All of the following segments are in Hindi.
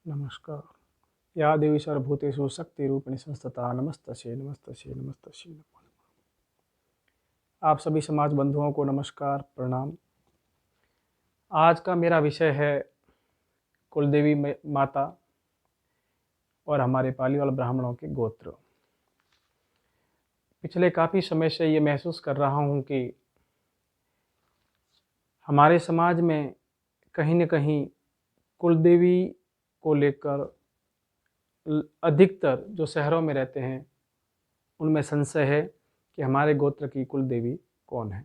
नमस्कार। या देवी सर्वभूतेषु शक्तिरूपिणी संस्थिता नमस्तस्यै नमस्तस्यै नमस्तस्यै नमो नमः। आप सभी समाज बंधुओं को नमस्कार प्रणाम। आज का मेरा विषय है कुलदेवी माता और हमारे पालीवाल ब्राह्मणों के गोत्र। पिछले काफ़ी समय से ये महसूस कर रहा हूँ कि हमारे समाज में कहीं न कहीं कुलदेवी को लेकर अधिकतर जो शहरों में रहते हैं उनमें संशय है कि हमारे गोत्र की कुल देवी कौन है।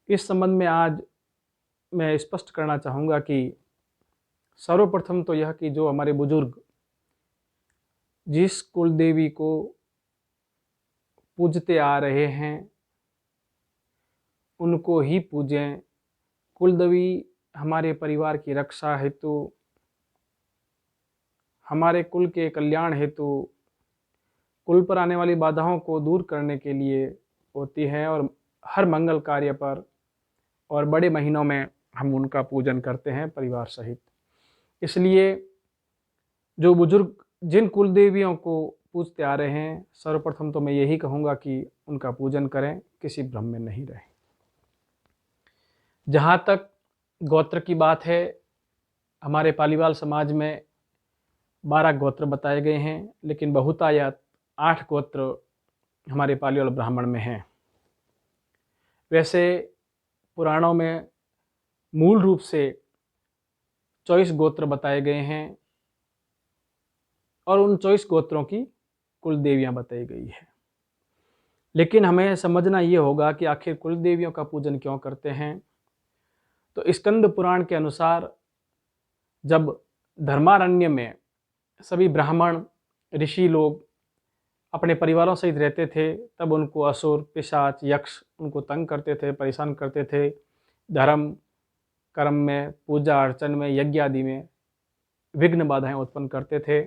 इस संबंध में आज मैं स्पष्ट करना चाहूँगा कि सर्वप्रथम तो यह कि जो हमारे बुजुर्ग जिस कुल देवी को पूजते आ रहे हैं उनको ही पूजें। कुल देवी हमारे परिवार की रक्षा हेतु, हमारे कुल के कल्याण हेतु, कुल पर आने वाली बाधाओं को दूर करने के लिए होती है और हर मंगल कार्य पर और बड़े महीनों में हम उनका पूजन करते हैं परिवार सहित। इसलिए जो बुजुर्ग जिन कुल देवियों को पूजते आ रहे हैं, सर्वप्रथम तो मैं यही कहूँगा कि उनका पूजन करें, किसी भ्रम में नहीं रहें। जहाँ तक गोत्र की बात है, हमारे पालीवाल समाज में 12 गोत्र बताए गए हैं, लेकिन बहुतायत 8 गोत्र हमारे पालीवाल ब्राह्मण में हैं। वैसे पुराणों में मूल रूप से 24 गोत्र बताए गए हैं और उन 24 गोत्रों की कुल देवियाँ बताई गई है। लेकिन हमें समझना ये होगा कि आखिर कुल देवियों का पूजन क्यों करते हैं। तो स्कंद पुराण के अनुसार जब धर्मारण्य में सभी ब्राह्मण ऋषि लोग अपने परिवारों सहित रहते थे, तब उनको असुर, पिशाच, यक्ष उनको तंग करते थे, परेशान करते थे। धर्म कर्म में, पूजा अर्चन में, यज्ञ आदि में विघ्न बाधाएं उत्पन्न करते थे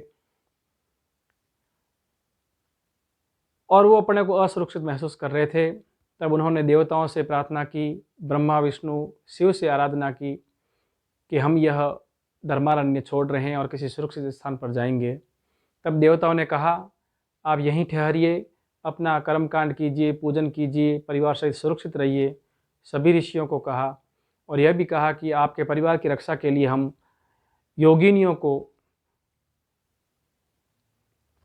और वो अपने को असुरक्षित महसूस कर रहे थे। तब उन्होंने देवताओं से प्रार्थना की, ब्रह्मा विष्णु शिव से आराधना की कि हम यह धर्मारण्य छोड़ रहे हैं और किसी सुरक्षित स्थान पर जाएंगे। तब देवताओं ने कहा, आप यहीं ठहरिए, अपना कर्मकांड कीजिए, पूजन कीजिए, परिवार सहित सुरक्षित रहिए। सभी ऋषियों को कहा और यह भी कहा कि आपके परिवार की रक्षा के लिए हम योगिनियों को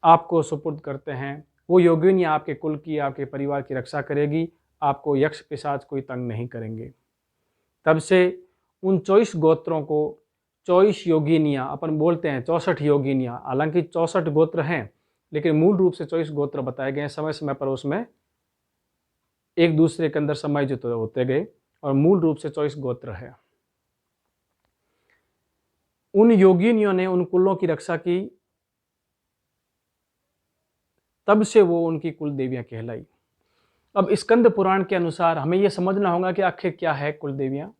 आपको सुपुर्द करते हैं। वो योगिनी आपके कुल की, आपके परिवार की रक्षा करेगी, आपको यक्ष पिशाच कोई तंग नहीं करेंगे। तब से उन 24 गोत्रों को 24 योगिनियाँ, अपन बोलते हैं 64 योगिनियाँ, हालांकि 64 गोत्र हैं लेकिन मूल रूप से 24 गोत्र बताए गए हैं। समय समय पर उसमें एक दूसरे के अंदर समायोजित होते गए और मूल रूप से 24 गोत्र है। उन योगिनियों ने उन कुलों की रक्षा की, तब से वो उनकी कुल देवियाँ कहलाई। अब स्कंद पुराण के अनुसार हमें यह समझना होगा कि आखिर क्या है कुल देवियाँ।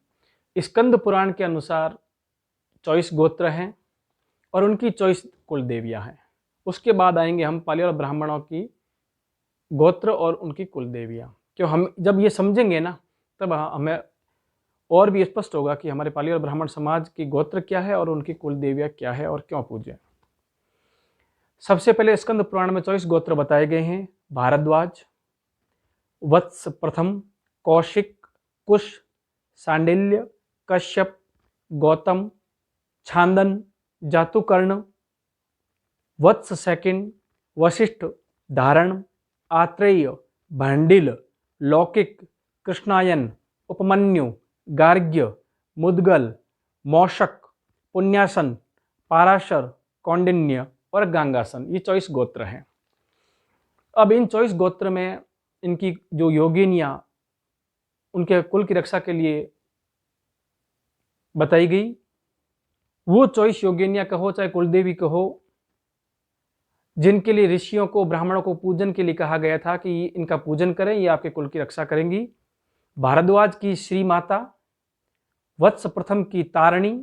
स्कंद पुराण के अनुसार 24 गोत्र हैं और उनकी 24 कुल देवियाँ हैं। उसके बाद आएंगे हम पालीवाल ब्राह्मणों की गोत्र और उनकी कुल देवियाँ। क्यों, हम जब ये समझेंगे ना, तब हमें और भी स्पष्ट होगा कि हमारे पालीवाल ब्राह्मण समाज की गोत्र क्या है और उनकी कुल देवियाँ क्या है और क्यों पूजें। सबसे पहले स्कंद पुराण में 24 गोत्र बताए गए हैं। भारद्वाज, वत्स प्रथम, कौशिक, कुश, सांडिल्य, कश्यप, गौतम, छांदन, जातुकर्ण, वत्स सेकंड, वशिष्ठ, धारण, आत्रेय, भांडिल, लौकिक, कृष्णायन, उपमन्यु, गार्ग्य, मुद्गल, मौशक, पुण्यासन, पाराशर, कौंडिन्य और गांगासन। ये 24 गोत्र हैं। अब इन 24 गोत्र में इनकी जो योगिनियाँ उनके कुल की रक्षा के लिए बताई गई, वो 24 योगिनियाँ कहो चाहे कुलदेवी कहो, जिनके लिए ऋषियों को, ब्राह्मणों को पूजन के लिए कहा गया था कि इनका पूजन करें, ये आपके कुल की रक्षा करेंगी। भारद्वाज की श्री माता, वत्स प्रथम की तारणी,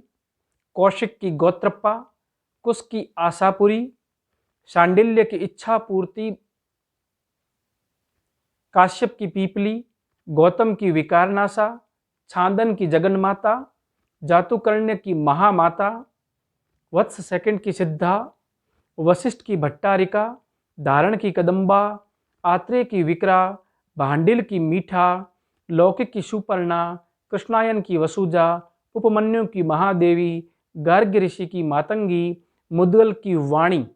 कौशिक की गोत्रप्पा, कुश की आशापुरी, शांडिल्य की इच्छा पूर्ति, काश्यप की पीपली, गौतम की विकारनाशा, छांदन की जगन्माता, जातुकर्ण्य की महामाता, वत्स सेकंड की सिद्धा, वशिष्ठ की भट्टारिका, धारण की कदम्बा, आत्रेय की विक्रा, भांडिल की मीठा, लौकिक की सुपर्णा, कृष्णायन की वसुजा, उपमन्यु की महादेवी, गार्ग्य ऋषि की मातंगी, मुद्गल की वाणी,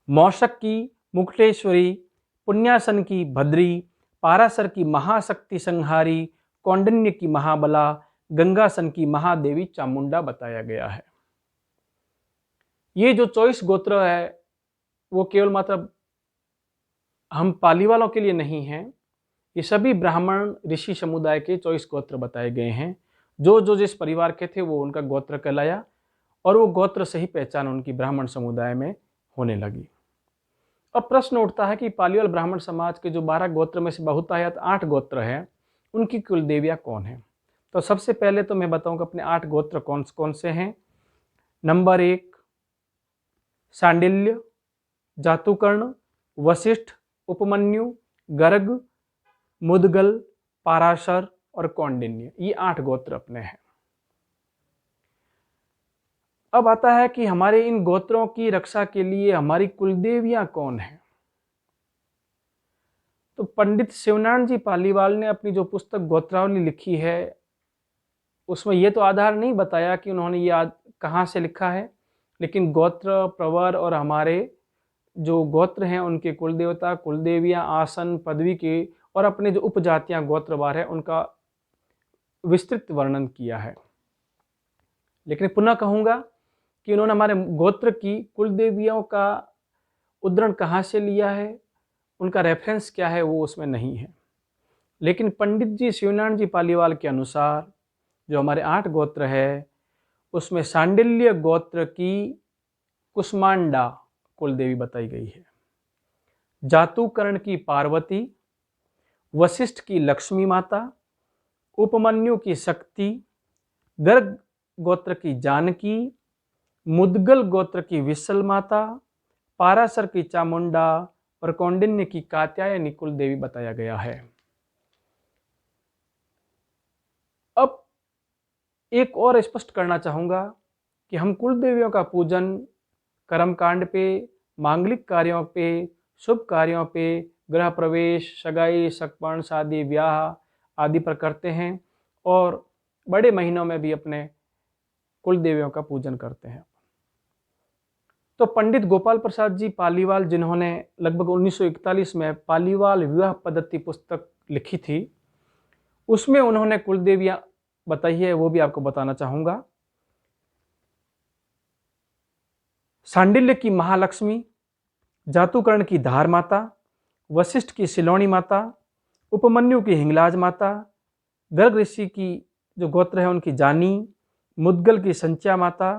मौशक की मुकुटेश्वरी, पुण्यासन की भद्री, पारासर की महाशक्ति संहारी, कौंडिन्य की महाबला, गंगासन की महादेवी चामुंडा बताया गया है। ये जो 24 गोत्र है वो केवल मात्र हम पाली वालों के लिए नहीं हैं, ये सभी ब्राह्मण ऋषि समुदाय के 24 गोत्र बताए गए हैं। जो जो जिस परिवार के थे वो उनका गोत्र कहलाया और वो गोत्र से ही पहचान उनकी ब्राह्मण समुदाय में होने लगी। अब प्रश्न उठता है कि पालीवाल ब्राह्मण समाज के जो 12 गोत्र में से बहुतायत 8 गोत्र हैं, उनकी कुल देवियाँ कौन हैं? तो सबसे पहले तो मैं बताऊंगा अपने 8 गोत्र कौन कौन से हैं। नंबर 1 सांडिल्य, जातुकर्ण, वशिष्ठ, उपमन्यु, गर्ग, मुद्गल, पाराशर और कौंडिन्य, ये 8 गोत्र अपने हैं। अब आता है कि हमारे इन गोत्रों की रक्षा के लिए हमारी कुलदेवियां कौन हैं। तो पंडित शिवनारायण जी पालीवाल ने अपनी जो पुस्तक गोत्रावली लिखी है उसमें ये तो आधार नहीं बताया कि उन्होंने ये कहाँ से लिखा है, लेकिन गोत्र, प्रवर और हमारे जो गोत्र हैं उनके कुल देवता, कुल देवियाँ, आसन, पदवी के और अपने जो उपजातियाँ गोत्रवार है उनका विस्तृत वर्णन किया है। लेकिन पुनः कहूँगा कि उन्होंने हमारे गोत्र की कुल देवियों का उद्धरण कहाँ से लिया है, उनका रेफरेंस क्या है, वो उसमें नहीं है। लेकिन पंडित जी शिवनारायण जी पालीवाल के अनुसार जो हमारे 8 गोत्र है उसमें सांडिल्य गोत्र की कुष्मांडा कुल देवी बताई गई है, जातुकर्ण की पार्वती, वशिष्ठ की लक्ष्मी माता, उपमन्यु की शक्ति, गर्ग गोत्र की जानकी, मुद्गल गोत्र की विसल माता, पाराशर की चामुंडा और कौंडिन्य की कात्यायनी कुल देवी बताया गया है। अब एक और स्पष्ट करना चाहूँगा कि हम कुल देवियों का पूजन कर्मकांड पे, मांगलिक कार्यों पे, शुभ कार्यों पे, गृह प्रवेश, सगाई, सकपण, शादी, ब्याह आदि पर करते हैं और बड़े महीनों में भी अपने कुल देवियों का पूजन करते हैं। तो पंडित गोपाल प्रसाद जी पालीवाल, जिन्होंने लगभग 1941 में पालीवाल विवाह पद्धति पुस्तक लिखी थी, उसमें उन्होंने कुल देवियाँ बताई है, वो भी आपको बताना चाहूँगा। सांडिल्य की महालक्ष्मी, जातुकर्ण की धार माता, वशिष्ठ की सिलौनी माता, उपमन्यु की हिंगलाज माता, गर्ग ऋषि की जो गोत्र है उनकी जानी, मुद्गल की संच्या माता,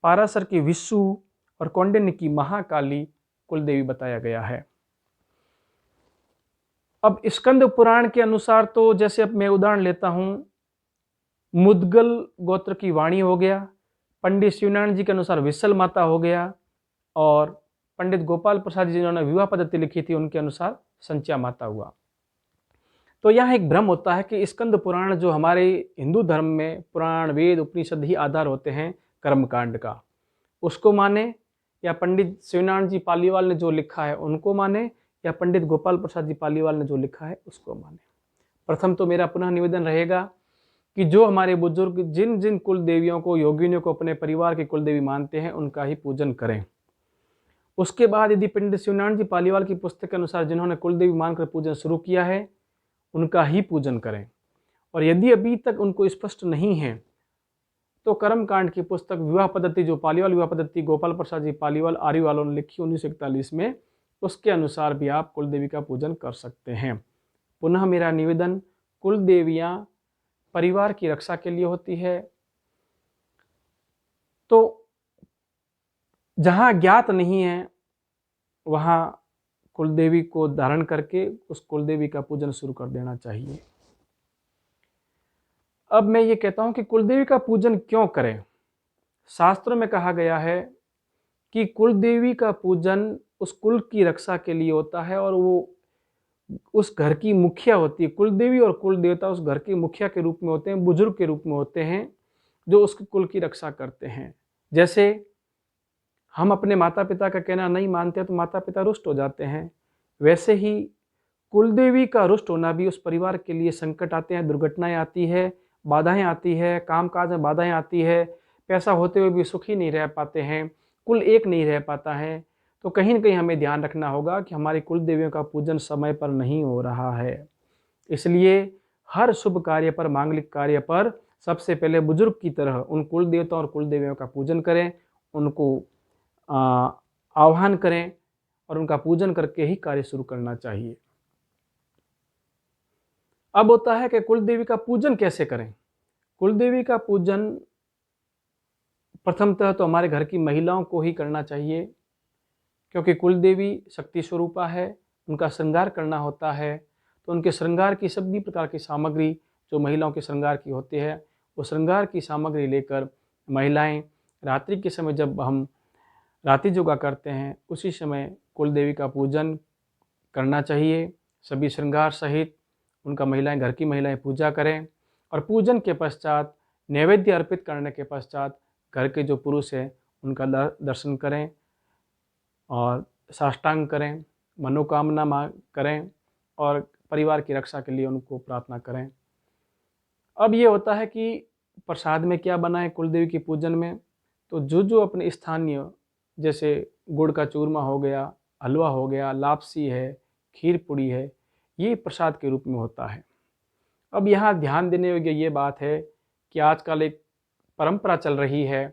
पाराशर की विशु और कौंडिन्य की महाकाली कुल देवी बताया गया है। अब स्कंद पुराण के अनुसार तो जैसे अब मैं उदाहरण लेता हूँ, मुद्गल गोत्र की वाणी हो गया, पंडित शिवनारायण जी के अनुसार विसल माता हो गया और पंडित गोपाल प्रसाद जी जिन्होंने विवाह पद्धति लिखी थी उनके अनुसार संच्या माता हुआ। तो यहाँ एक भ्रम होता है कि स्कंद पुराण जो हमारे हिंदू धर्म में पुराण, वेद, उपनिषद ही आधार होते हैं कर्मकांड का, उसको माने या पंडित शिवनारायण जी पालीवाल ने जो लिखा है उनको माने या पंडित गोपाल प्रसाद जी पालीवाल ने जो लिखा है उसको माने। प्रथम तो मेरा पुनः निवेदन रहेगा कि जो हमारे बुजुर्ग जिन जिन कुल देवियों को, योगिनियों को अपने परिवार की कुल देवी मानते हैं उनका ही पूजन करें। उसके बाद यदि पंडित शिवनारायण जी पालीवाल की पुस्तक के अनुसार जिन्होंने कुल देवी मानकर पूजन शुरू किया है उनका ही पूजन करें। और यदि अभी तक उनको स्पष्ट नहीं है तो कर्मकांड की पुस्तक विवाह पद्धति, जो पालीवाल विवाह पद्धति गोपाल प्रसाद जी पालीवाल आर्य वालों ने लिखी 1941 में, उसके अनुसार भी आप कुल देवी का पूजन कर सकते हैं। पुनः मेरा निवेदन, कुल देवियाँ परिवार की रक्षा के लिए होती है, तो जहाँ ज्ञात नहीं है वहाँ कुल देवी को धारण करके उस कुल देवी का पूजन शुरू कर देना चाहिए। अब मैं ये कहता हूँ कि कुल देवी का पूजन क्यों करें। शास्त्रों में कहा गया है कि कुल देवी का पूजन उस कुल की रक्षा के लिए होता है और वो उस घर की मुखिया होती है। कुल देवी और कुल देवता उस घर के मुखिया के रूप में होते हैं, बुजुर्ग के रूप में होते हैं जो उस कुल की रक्षा करते हैं। जैसे हम अपने माता पिता का कहना नहीं मानते तो माता पिता रुष्ट हो जाते हैं, वैसे ही कुलदेवी का रुष्ट होना भी उस परिवार के लिए संकट आते हैं, दुर्घटनाएं आती है, बाधाएं आती है, कामकाज में बाधाएं आती है, पैसा होते हुए भी सुखी नहीं रह पाते हैं, कुल एक नहीं रह पाता है। तो कहीं ना कहीं हमें ध्यान रखना होगा कि हमारी कुल देवियों का पूजन समय पर नहीं हो रहा है। इसलिए हर शुभ कार्य पर, मांगलिक कार्य पर सबसे पहले बुजुर्ग की तरह उन कुल देवता और कुल देवियों का पूजन करें, उनको आह्वान करें और उनका पूजन करके ही कार्य शुरू करना चाहिए। अब होता है कि कुल देवी का पूजन कैसे करें। कुल देवी का पूजन प्रथमतः तो हमारे घर की महिलाओं को ही करना चाहिए, क्योंकि कुल देवी शक्ति स्वरूपा है, उनका श्रृंगार करना होता है। तो उनके श्रृंगार की सभी प्रकार की सामग्री जो महिलाओं के श्रृंगार की होती है, वो श्रृंगार की सामग्री लेकर महिलाएं रात्रि के समय, जब हम रात्रि योगा करते हैं, उसी समय कुल देवी का पूजन करना चाहिए। सभी श्रृंगार सहित उनका महिलाएं, घर की महिलाएं पूजा करें और पूजन के पश्चात, नैवेद्य अर्पित करने के पश्चात घर के जो पुरुष हैं उनका दर्शन करें और साष्टांग करें, मनोकामना मांग करें और परिवार की रक्षा के लिए उनको प्रार्थना करें। अब ये होता है कि प्रसाद में क्या बनाएं कुल देवी के पूजन में। तो जो अपने स्थानीय, जैसे गुड़ का चूरमा हो गया, हलवा हो गया, लापसी है, खीर पूड़ी है, ये प्रसाद के रूप में होता है। अब यहाँ ध्यान देने योग्य ये बात है कि आजकल एक परंपरा चल रही है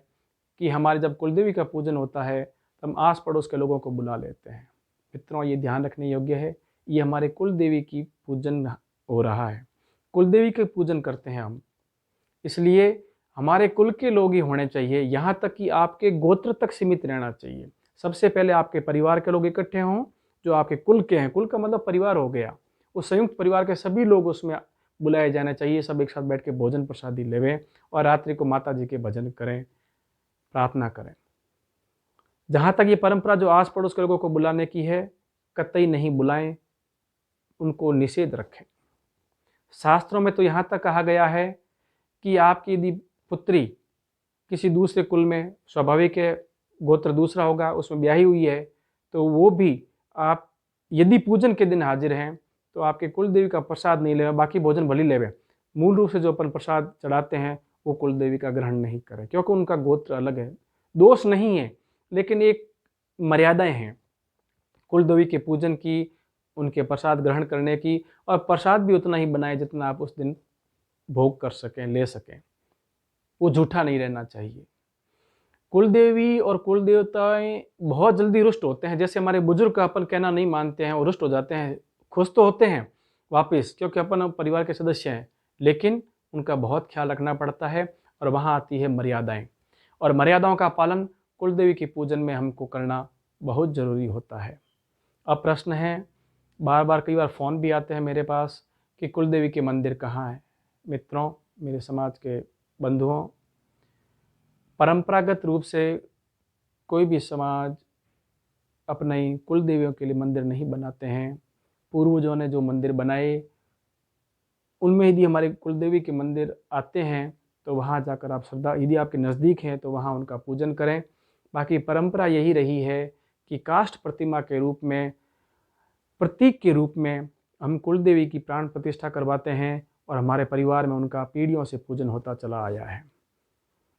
कि हमारे जब कुलदेवी का पूजन होता है तो हम आस पड़ोस के लोगों को बुला लेते हैं। मित्रों, ये ध्यान रखने योग्य है, ये हमारे कुल देवी की पूजन हो रहा है, कुल देवी के पूजन करते हैं हम, इसलिए हमारे कुल के लोग ही होने चाहिए। यहाँ तक कि आपके गोत्र तक सीमित रहना चाहिए। सबसे पहले आपके परिवार के लोग इकट्ठे हों जो आपके कुल के हैं। कुल का मतलब परिवार हो गया, उस संयुक्त परिवार के सभी लोग उसमें बुलाए जाने चाहिए। सब एक साथ बैठ के भोजन प्रसादी लेवें और रात्रि को माता जी के भजन करें, प्रार्थना करें। जहाँ तक ये परंपरा जो आस पड़ोस के लोगों को बुलाने की है, कतई नहीं बुलाएं, उनको निषेध रखें। शास्त्रों में तो यहाँ तक कहा गया है कि आपकी यदि पुत्री किसी दूसरे कुल में, स्वाभाविक है गोत्र दूसरा होगा, उसमें ब्याही हुई है, तो वो भी आप यदि पूजन के दिन हाजिर हैं तो आपके कुल देवी का प्रसाद नहीं लेवे, बाकी भोजन भली लेवे, मूल रूप से जो अपन प्रसाद चढ़ाते हैं वो कुल देवी का ग्रहण नहीं करें, क्योंकि उनका गोत्र अलग है। दोष नहीं है, लेकिन एक मर्यादाएं हैं कुल देवी के पूजन की, उनके प्रसाद ग्रहण करने की, और प्रसाद भी उतना ही बनाए जितना आप उस दिन भोग कर सकें, ले सकें। वो झूठा नहीं रहना चाहिए। कुल देवी और कुल देवताएं बहुत जल्दी रुष्ट होते हैं। जैसे हमारे बुजुर्ग का अपन कहना नहीं मानते हैं और रुष्ट हो जाते हैं, खुश तो होते हैं वापस, क्योंकि अपन परिवार के सदस्य हैं, लेकिन उनका बहुत ख्याल रखना पड़ता है। और वहाँ आती है मर्यादाएं, और मर्यादाओं का पालन कुल देवी के पूजन में हमको करना बहुत ज़रूरी होता है। अब प्रश्न है, बार बार कई बार फ़ोन भी आते हैं मेरे पास कि कुल देवी के मंदिर कहाँ है। मित्रों, मेरे समाज के बंधुओं, परंपरागत रूप से कोई भी समाज अपने कुल देवियों के लिए मंदिर नहीं बनाते हैं। पूर्वजों ने जो मंदिर बनाए उनमें यदि हमारे कुल देवी के मंदिर आते हैं तो वहाँ जाकर आप श्रद्धा, यदि आपके नज़दीक हैं तो वहाँ उनका पूजन करें। बाकी परंपरा यही रही है कि काष्ठ प्रतिमा के रूप में, प्रतीक के रूप में हम कुल देवी की प्राण प्रतिष्ठा करवाते हैं और हमारे परिवार में उनका पीढ़ियों से पूजन होता चला आया है।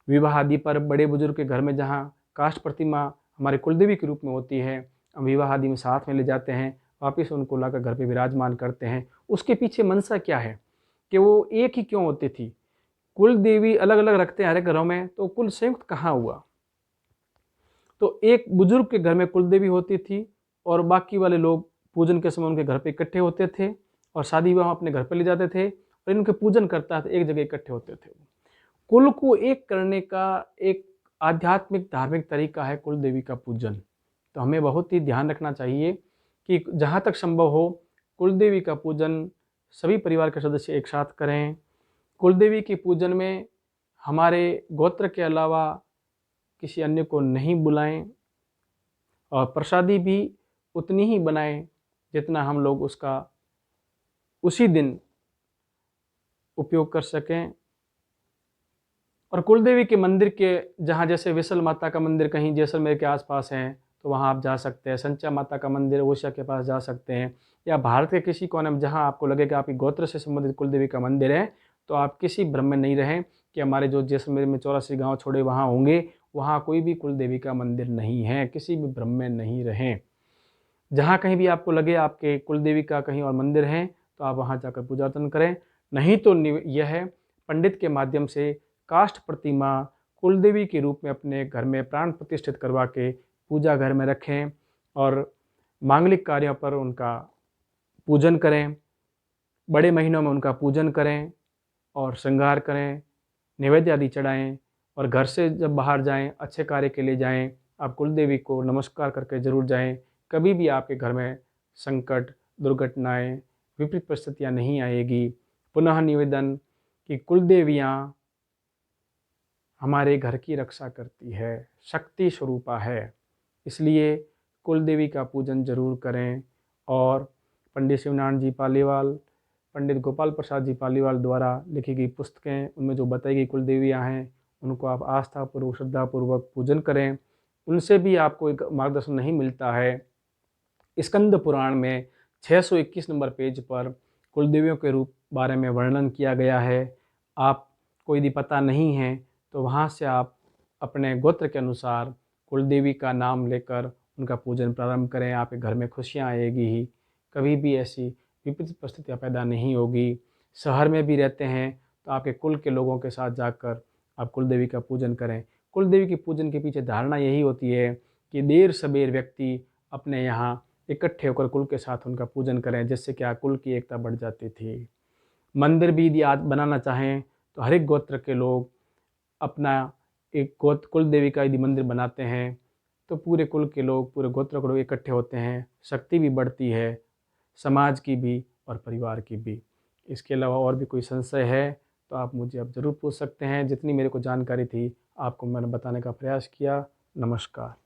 विवाह आदि पर बड़े बुजुर्ग के घर में जहाँ काष्ठ प्रतिमा हमारे कुलदेवी के रूप में होती है, हम विवाह आदि में साथ में ले जाते हैं, वापस उनको लाकर घर पे विराजमान करते हैं। उसके पीछे मनसा क्या है कि वो एक ही क्यों होती थी? कुल देवी अलग अलग रखते हैं हर एक घरों में, तो कुल संयुक्त कहाँ हुआ? तो एक बुजुर्ग के घर में कुल देवी होती थी और बाकी वाले लोग पूजन के समय उनके घर पे इकट्ठे होते थे और शादी विवाह अपने घर पे ले जाते थे और इनके पूजन करता था, एक जगह इकट्ठे होते थे। कुल को एक करने का एक आध्यात्मिक धार्मिक तरीका है कुल देवी का पूजन। तो हमें बहुत ही ध्यान रखना चाहिए कि जहाँ तक संभव हो कुल देवी का पूजन सभी परिवार के सदस्य एक साथ करें। कुल देवी के पूजन में हमारे गोत्र के अलावा किसी अन्य को नहीं बुलाएं और प्रसादी भी उतनी ही बनाएं जितना हम लोग उसका उसी दिन उपयोग कर सकें। और कुलदेवी के मंदिर के जहाँ जैसे विसल माता का मंदिर कहीं जैसलमेर के आसपास हैं तो वहाँ आप जा सकते हैं। संचा माता का मंदिर ओडिशा के पास जा सकते हैं, या भारत के किसी कोने में जहाँ आपको लगे कि आपकी गोत्र से संबंधित कुलदेवी का मंदिर है, तो आप किसी भ्रम में नहीं रहें कि हमारे जो जैसलमेर में 84 गाँव छोड़े वहाँ होंगे, वहाँ कोई भी कुलदेवी का मंदिर नहीं है। किसी भी भ्रम में नहीं रहें। जहाँ कहीं भी आपको लगे आपके कुलदेवी का कहीं और मंदिर है तो आप वहाँ जाकर पूजा अर्चन करें। नहीं तो यह पंडित के माध्यम से काष्ठ प्रतिमा कुलदेवी के रूप में अपने घर में प्राण प्रतिष्ठित करवा के पूजा घर में रखें और मांगलिक कार्यों पर उनका पूजन करें। बड़े महीनों में उनका पूजन करें और श्रृंगार करें, नैवेद्य आदि चढ़ाएँ, और घर से जब बाहर जाएं, अच्छे कार्य के लिए जाएं, आप कुलदेवी को नमस्कार करके ज़रूर जाएं। कभी भी आपके घर में संकट, दुर्घटनाएं, विपरीत परिस्थितियां नहीं आएगी। पुनः निवेदन कि कुलदेवियाँ हमारे घर की रक्षा करती है, शक्ति स्वरूपा है, इसलिए कुलदेवी का पूजन जरूर करें। और पंडित शिवनारायण जी पालीवाल, पंडित गोपाल प्रसाद जी पालीवाल द्वारा लिखी गई पुस्तकें, उनमें जो बताई गई कुलदेवियाँ हैं उनको आप आस्थापूर्वक श्रद्धापूर्वक पूजन करें। उनसे भी आपको एक मार्गदर्शन नहीं मिलता है। स्कंद पुराण में 621 नंबर पेज पर कुलदेवियों के रूप बारे में वर्णन किया गया है। आप कोई यदि पता नहीं है तो वहाँ से आप अपने गोत्र के अनुसार कुलदेवी का नाम लेकर उनका पूजन प्रारंभ करें। आपके घर में खुशियाँ आएगी ही, कभी भी ऐसी विपरीत परिस्थितियाँ पैदा नहीं होगी। शहर में भी रहते हैं तो आपके कुल के लोगों के साथ जाकर आप कुलदेवी का पूजन करें। कुलदेवी के पूजन के पीछे धारणा यही होती है कि देर सबेर व्यक्ति अपने यहाँ इकट्ठे होकर कुल के साथ उनका पूजन करें, जिससे क्या कुल की एकता बढ़ जाती थी। मंदिर भी यदि आज बनाना चाहें तो हर एक गोत्र के लोग अपना एक कुल देवी का यदि मंदिर बनाते हैं तो पूरे कुल के लोग, पूरे गोत्र के लोग इकट्ठे होते हैं, शक्ति भी बढ़ती है, समाज की भी और परिवार की भी। इसके अलावा और भी कोई संशय है तो आप मुझे अब ज़रूर पूछ सकते हैं। जितनी मेरे को जानकारी थी आपको मैंने बताने का प्रयास किया। नमस्कार।